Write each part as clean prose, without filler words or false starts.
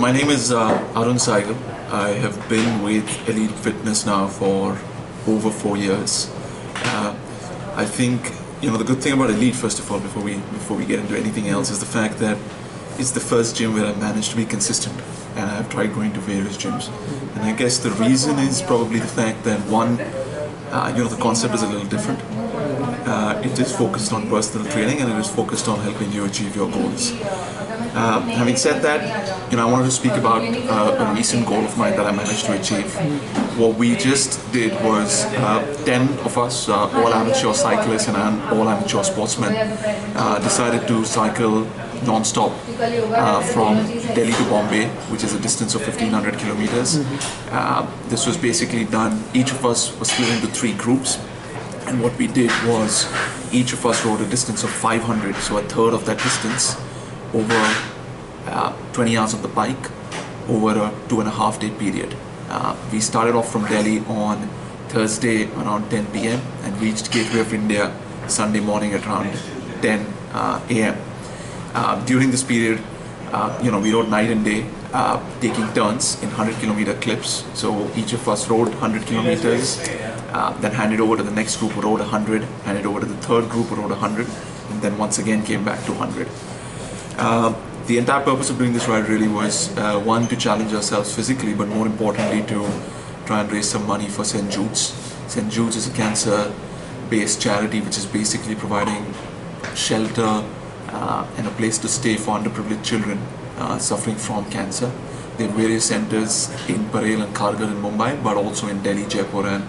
My name is Arun Saigal. I have been with Elite Fitness now for over 4 years. I think the good thing about Elite, first of all, before we get into anything else, is the fact that it's the first gym where I've managed to be consistent, and I've tried going to various gyms. And I guess the reason is probably the fact that one, the concept is a little different. It is focused on personal training, and it is focused on helping you achieve your goals. Having said that, I wanted to speak about a recent goal of mine that I managed to achieve. What we just did was 10 of us, all amateur cyclists and all amateur sportsmen, decided to cycle non-stop from Delhi to Bombay, which is a distance of 1500 kilometers. This was basically done, each of us was split into 3 groups. And what we did was, each of us rode a distance of 500, so a third of that distance, over 20 hours on the bike, over a 2.5-day period. We started off from Delhi on Thursday around 10 p.m. and reached Gateway of India Sunday morning at around 10 a.m. During this period, we rode night and day, taking turns in 100-kilometer clips. So each of us rode 100 kilometers, then handed over to the next group who rode 100, handed over to the third group who rode 100, and then once again came back to 100. The entire purpose of doing this ride really was, one, to challenge ourselves physically, but more importantly to try and raise some money for St. Jude's. St. Jude's is a cancer-based charity which is basically providing shelter and a place to stay for underprivileged children suffering from cancer. They have various centers in Parel and Kharghar in Mumbai, but also in Delhi, Jaipur and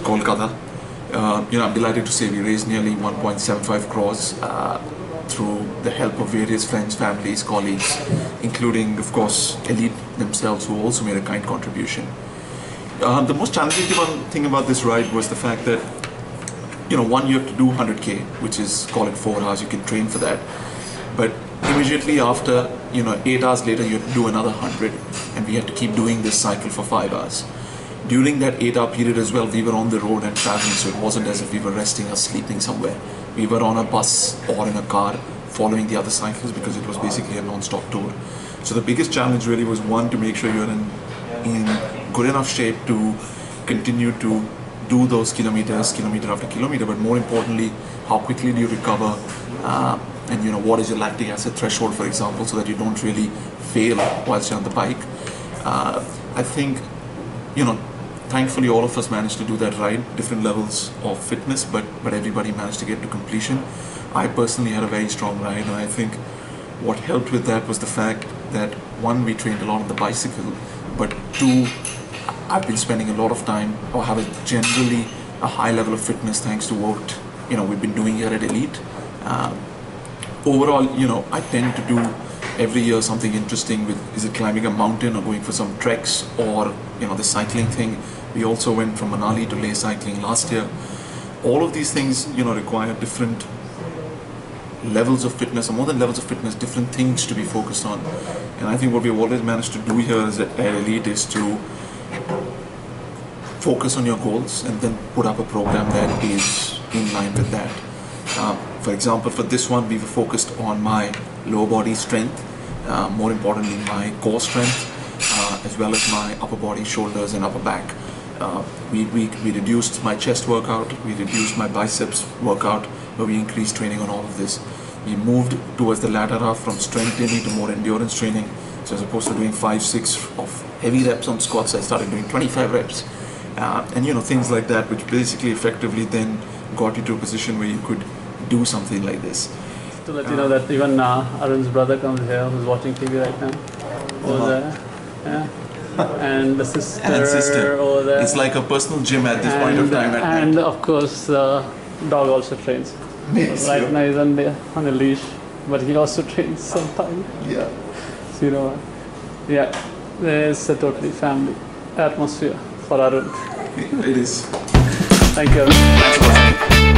Kolkata. I'm delighted to say we raised nearly 1.75 crores through the help of various friends, families, colleagues, including, of course, Elite themselves, who also made a kind contribution. The most challenging thing about this ride was the fact that, one, you have to do 100K, which is, call it 4 hours, you can train for that. But immediately after, 8 hours later, you have to do another 100, and we had to keep doing this cycle for 5 hours. During that 8-hour period as well, we were on the road and traveling, so it wasn't as if we were resting or sleeping somewhere. We were on a bus or in a car following the other cyclists, because it was basically a non-stop tour. So the biggest challenge really was, one, to make sure you're in good enough shape to continue to do those kilometers, kilometer after kilometer, but more importantly, how quickly do you recover, and what is your lactic acid threshold, for example, so that you don't really fail whilst you're on the bike. I think, thankfully all of us managed to do that ride, different levels of fitness, but everybody managed to get to completion. I personally had a very strong ride, and I think what helped with that was the fact that, one, we trained a lot on the bicycle, but two, I've been spending a lot of time, or have generally a high level of fitness thanks to what we've been doing here at Elite. Overall, I tend to do every year something interesting with, is it climbing a mountain or going for some treks, or the cycling thing. We also went from Manali to Leh cycling last year. All of these things require different levels of fitness, or more than levels of fitness, different things to be focused on. And I think what we've always managed to do here at Elite is to focus on your goals and then put up a program that is in line with that. For example, for this one, we were focused on my lower body strength, more importantly my core strength, as well as my upper body, shoulders and upper back. We reduced my chest workout, we reduced my biceps workout, but we increased training on all of this. We moved towards the latter half from strength training to more endurance training. So as opposed to doing 5-6 of heavy reps on squats, I started doing 25 reps. And things like that, which basically effectively then got you to a position where you could do something like this. To let you know that even Arun's brother comes here, who's watching TV right now. Over there. Yeah. And the sister over there. It's like a personal gym at this point of time. And of course, the dog also trains. Yes, right now he's on a leash, but he also trains sometimes. Yeah. So yeah, there's a totally family atmosphere for Arun. It is. Thank you, Arun.